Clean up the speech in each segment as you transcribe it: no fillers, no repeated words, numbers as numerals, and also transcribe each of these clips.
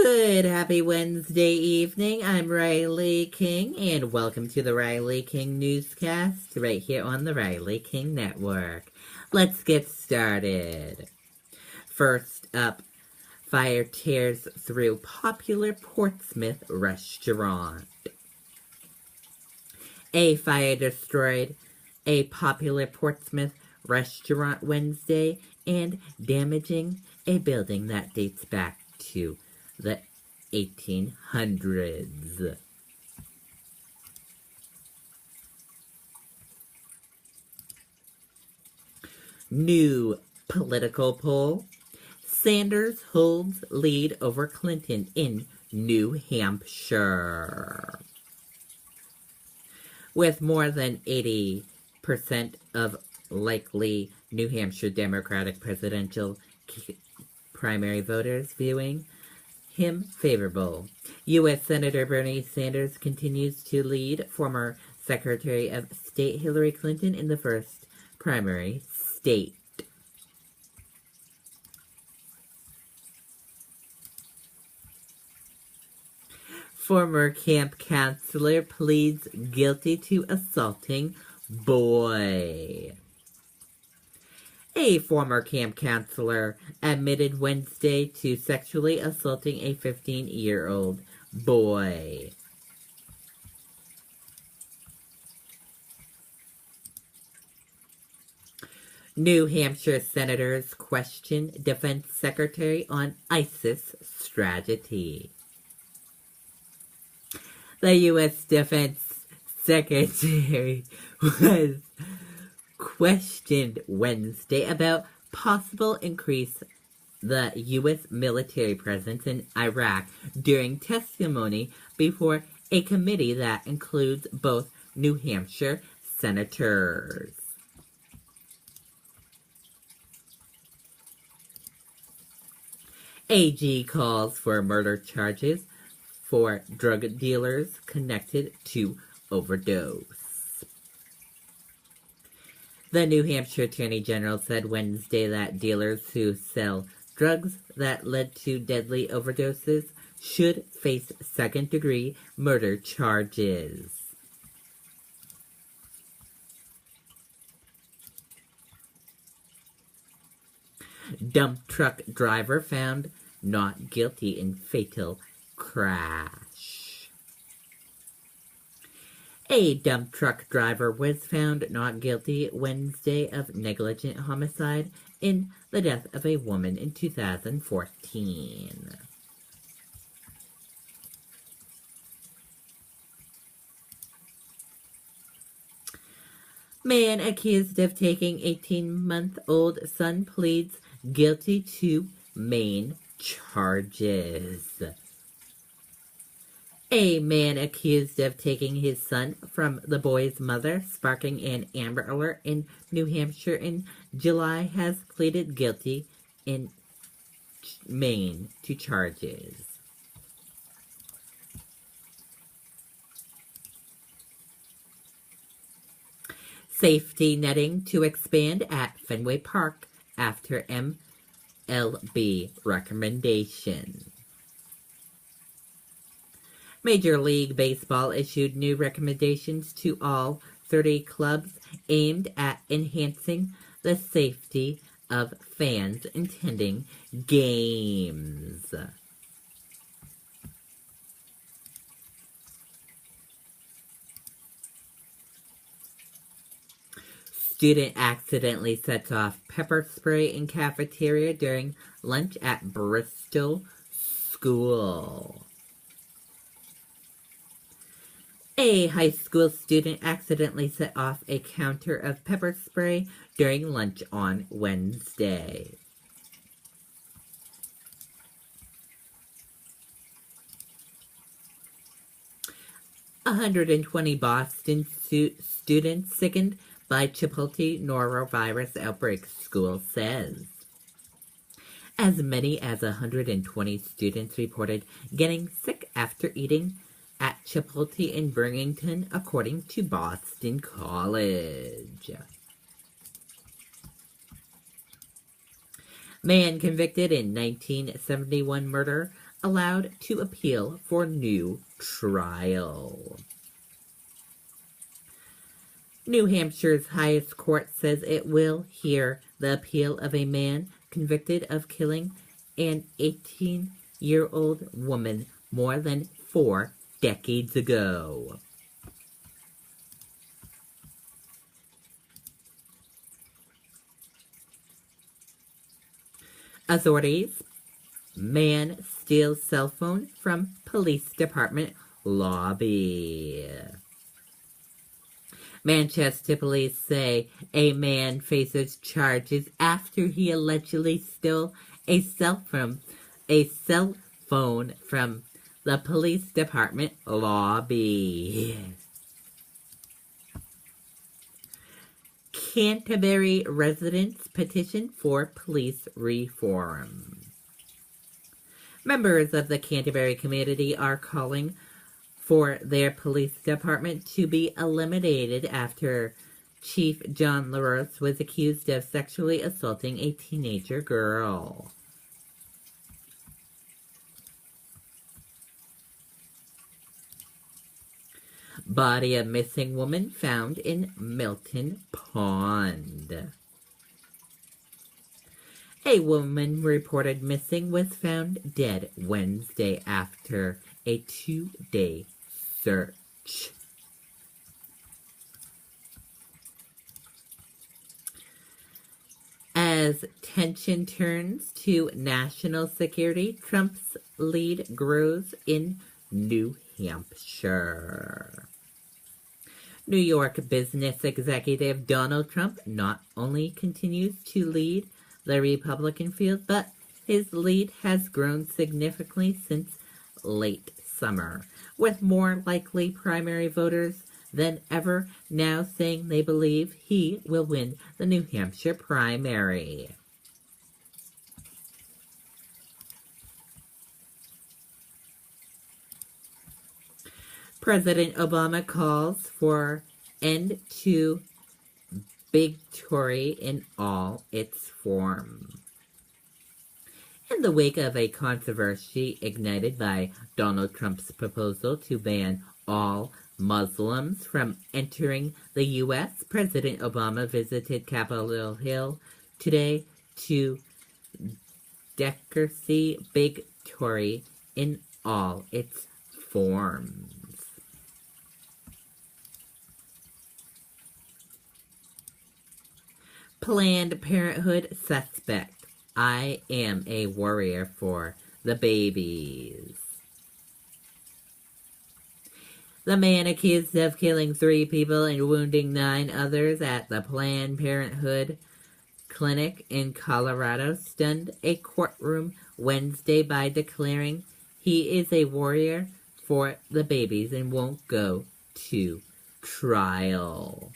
Good, happy Wednesday evening. I'm Riley King, and welcome to the Riley King Newscast right here on the Riley King Network. Let's get started. First up, fire tears through popular Portsmouth restaurant. A fire destroyed a popular Portsmouth restaurant Wednesday and damaging a building that dates back to the 1800s. New political poll. Sanders holds lead over Clinton in New Hampshire. With more than 80% of likely New Hampshire Democratic presidential primary voters viewing him favorable. U.S. Senator Bernie Sanders continues to lead former Secretary of State Hillary Clinton in the first primary state. Former camp counselor pleads guilty to assaulting boy. A former camp counselor admitted Wednesday to sexually assaulting a 15-year-old boy. New Hampshire senators question defense secretary on ISIS strategy. The U.S. Defense Secretary was questioned Wednesday about possible increase the U.S. military presence in Iraq during testimony before a committee that includes both New Hampshire senators. AG calls for murder charges for drug dealers connected to overdose. The New Hampshire Attorney General said Wednesday that dealers who sell drugs that led to deadly overdoses should face second-degree murder charges. Dump truck driver found not guilty in fatal crash. A dump truck driver was found not guilty Wednesday of negligent homicide in the death of a woman in 2014. Man accused of taking 18-month-old son pleads guilty to main charges. A man accused of taking his son from the boy's mother, sparking an Amber Alert in New Hampshire in July, has pleaded guilty in Maine to charges. Safety netting to expand at Fenway Park after MLB recommendation. Major League Baseball issued new recommendations to all 30 clubs aimed at enhancing the safety of fans attending games. Student accidentally sets off pepper spray in cafeteria during lunch at Bristol School. A high school student accidentally set off a counter of pepper spray during lunch on Wednesday. $120 Boston students sickened by Chipotle norovirus outbreak, school says. As many as 120 students reported getting sick after eating at Chipotle in Burlington, according to Boston College. Man convicted in 1971 murder allowed to appeal for new trial. New Hampshire's highest court says it will hear the appeal of a man convicted of killing an 18-year-old woman more than 4 decades ago. Authorities: man steals cell phone from police department lobby. Manchester police say a man faces charges after he allegedly stole a cell phone from the police department lobby. Canterbury residents petition for police reform. Members of the Canterbury community are calling for their police department to be eliminated after Chief John LaRose was accused of sexually assaulting a teenager girl. Body of missing woman found in Milton Pond. A woman reported missing was found dead Wednesday after a 2-day search. As tension turns to national security, Trump's lead grows in New Hampshire. New York business executive Donald Trump not only continues to lead the Republican field, but his lead has grown significantly since late summer, with more likely primary voters than ever now saying they believe he will win the New Hampshire primary. President Obama calls for end to bigotry in all its forms. In the wake of a controversy ignited by Donald Trump's proposal to ban all Muslims from entering the U.S., President Obama visited Capitol Hill today to decry bigotry in all its forms. Planned Parenthood suspect: I am a warrior for the babies. The man accused of killing 3 people and wounding 9 others at the Planned Parenthood clinic in Colorado stunned a courtroom Wednesday by declaring he is a warrior for the babies and won't go to trial.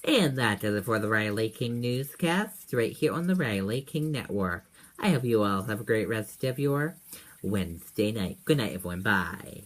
And that does it for the Riley King Newscast, right here on the Riley King Network. I hope you all have a great rest of your Wednesday night. Good night, everyone. Bye.